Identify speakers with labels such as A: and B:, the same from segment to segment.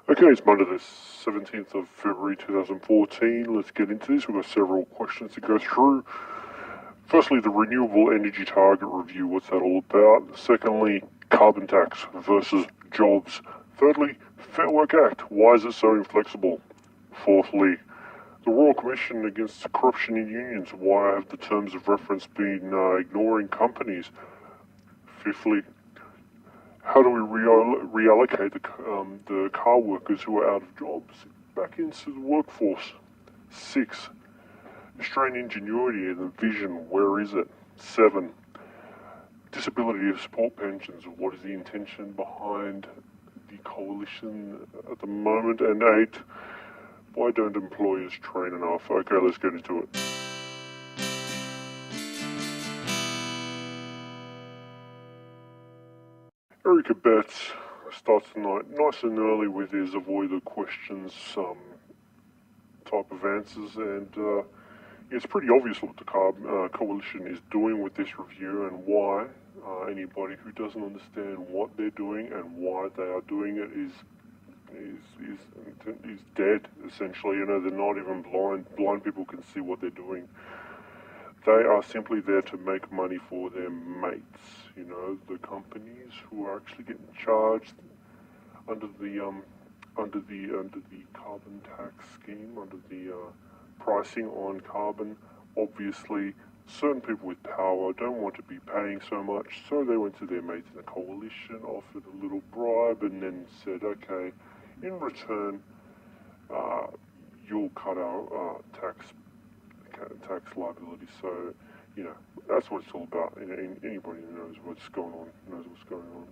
A: Okay, it's Monday the 17th of February 2014. Let's get into this. We've got several questions to go through. Firstly, the Renewable Energy Target Review. What's that all about? Secondly, carbon tax versus jobs. Thirdly, Fair Work Act. Why is it so inflexible? Fourthly, the Royal Commission against corruption in unions. Why have the terms of reference been ignoring companies? Fifthly, how do we reallocate the car workers who are out of jobs back into the workforce? 6. Australian ingenuity and the vision, where is it? 7. Disability support pensions, what is the intention behind the coalition at the moment? And 8. Why don't employers train enough? Okay, let's get into it. Erica Betts starts tonight nice and early with his avoid the questions type of answers, and it's pretty obvious what the coalition is doing with this review and why. Anybody who doesn't understand what they're doing and why they are doing it is dead, essentially. You know, they're not even blind. Blind people can see what they're doing. They are simply there to make money for their mates. You know, the companies who are actually getting charged under the carbon tax scheme, under the pricing on carbon. Obviously, certain people with power don't want to be paying so much, so they went to their mates in the coalition, offered a little bribe, and then said, okay, in return, you'll cut our tax liability. So, you know, that's what it's all about. Anybody who knows what's going on knows what's going on.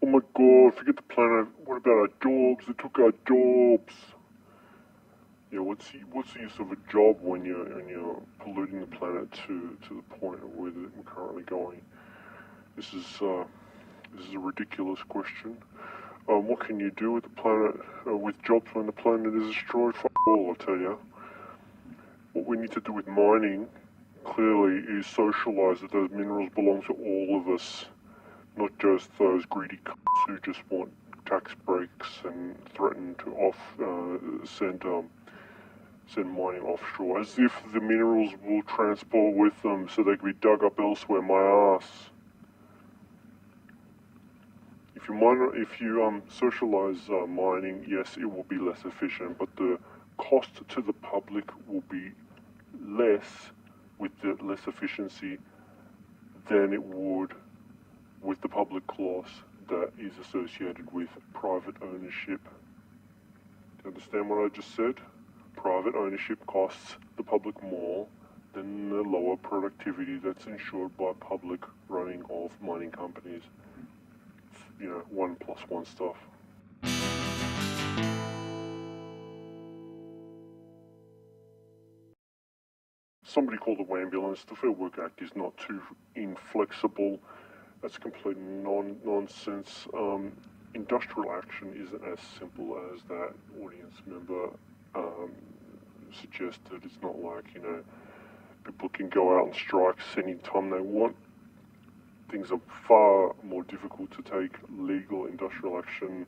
A: Oh my God, forget the planet. What about our jobs? They took our jobs. Yeah, what's the use of a job when you're polluting the planet to the point where we're currently going? This is a ridiculous question. What can you do with the planet, with jobs when the planet is destroyed? Fuck all, I tell you. What we need to do with mining, clearly, is socialise that those minerals belong to all of us, not just those greedy cunts who just want tax breaks and threaten to send mining offshore, as if the minerals will transport with them so they can be dug up elsewhere. My ass. If you socialise mining, yes, it will be less efficient, but the cost to the public will be less with the less efficiency than it would with the public loss that is associated with private ownership. Do you understand what I just said? Private ownership costs the public more than the lower productivity that's ensured by public running of mining companies. You know, 1 + 1 stuff. Somebody called the Wambulance. The Fair Work Act is not too inflexible. That's complete nonsense. Industrial action isn't as simple as that audience member suggested. It's not like, you know, people can go out and strike anytime they want. Things are far more difficult to take legal industrial action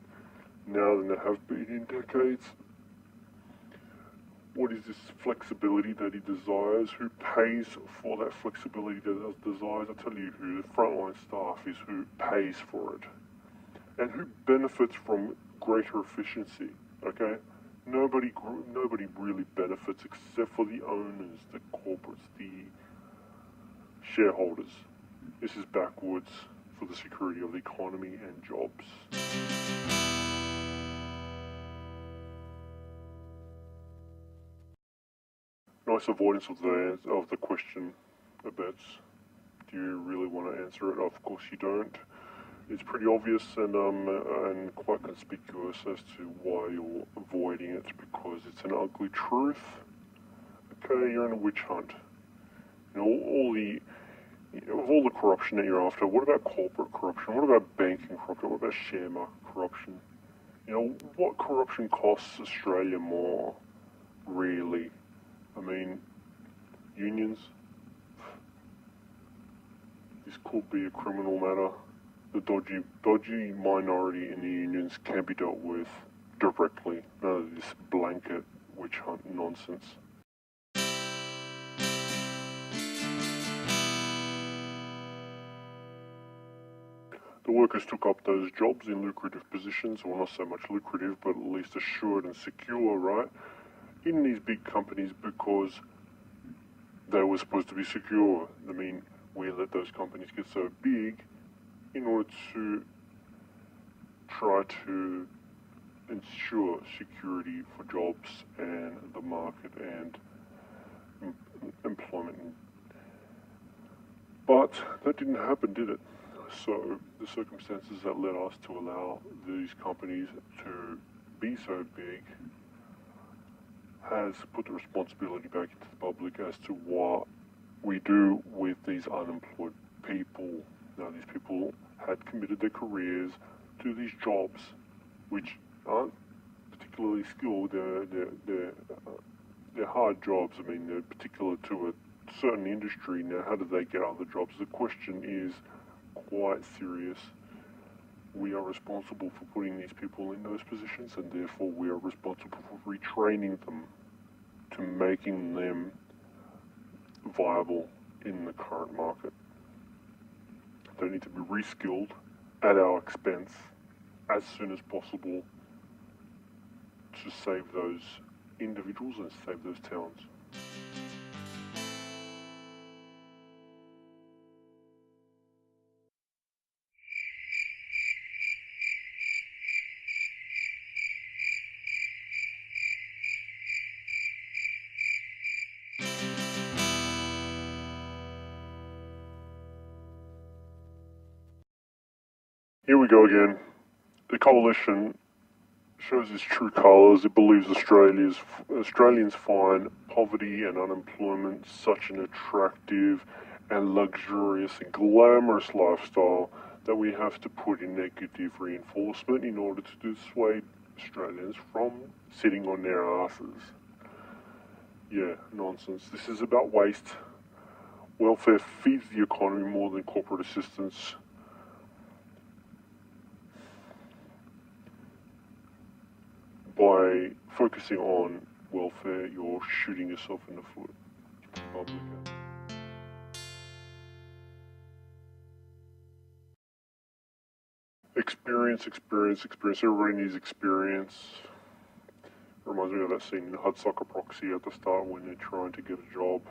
A: now than there have been in decades. What is this flexibility that he desires? Who pays for that flexibility that he desires? I tell you who, the frontline staff is who pays for it. And who benefits from greater efficiency, okay? Nobody really benefits except for the owners, the corporates, the shareholders. This is backwards for the security of the economy and jobs. Nice avoidance of the question, Abets. Do you really want to answer it? Of course you don't. It's pretty obvious and quite conspicuous as to why you're avoiding it, because it's an ugly truth. Okay, you're in a witch hunt. You know, of all the corruption that you're after, what about corporate corruption? What about banking corruption? What about share market corruption? You know, what corruption costs Australia more, really? I mean, unions. This could be a criminal matter. The dodgy minority in the unions can be dealt with directly. None of this blanket witch hunt nonsense. The workers took up those jobs in lucrative positions, well, not so much lucrative, but at least assured and secure, right? In these big companies because they were supposed to be secure. I mean, we let those companies get so big in order to try to ensure security for jobs and the market and employment. But that didn't happen, did it? So the circumstances that led us to allow these companies to be so big has put the responsibility back into the public as to what we do with these unemployed people. Now, these people had committed their careers to these jobs, which aren't particularly skilled. They're hard jobs. I mean, they're particular to a certain industry. Now, how do they get other jobs? The question is quite serious. We are responsible for putting these people in those positions, and therefore we are responsible for retraining them to making them viable in the current market. They need to be reskilled at our expense as soon as possible to save those individuals and save those towns. Here we go again. The coalition shows its true colours. It believes Australians find poverty and unemployment such an attractive and luxurious and glamorous lifestyle that we have to put in negative reinforcement in order to dissuade Australians from sitting on their asses. Yeah, nonsense. This is about waste. Welfare feeds the economy more than corporate assistance. By focusing on welfare, you're shooting yourself in the foot. Experience. Everybody needs experience. Reminds me of that scene in Hudsucker Proxy at the start when they're trying to get a job.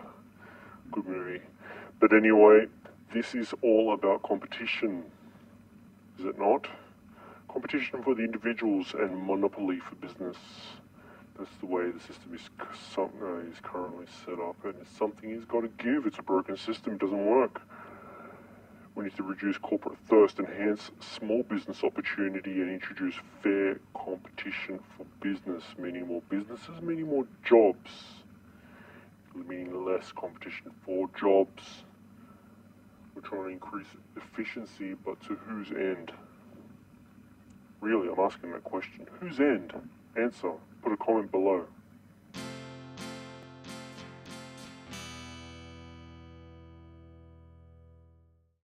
A: Good movie. But anyway, this is all about competition, is it not? Competition for the individuals and monopoly for business. That's the way the system is currently set up, and it's something he's got to give. It's a broken system, it doesn't work. We need to reduce corporate thirst, enhance small business opportunity, and introduce fair competition for business, meaning more businesses, meaning more jobs, meaning less competition for jobs. We're trying to increase efficiency, but to whose end? Really, I'm asking that question. Whose end? Answer. Put a comment below.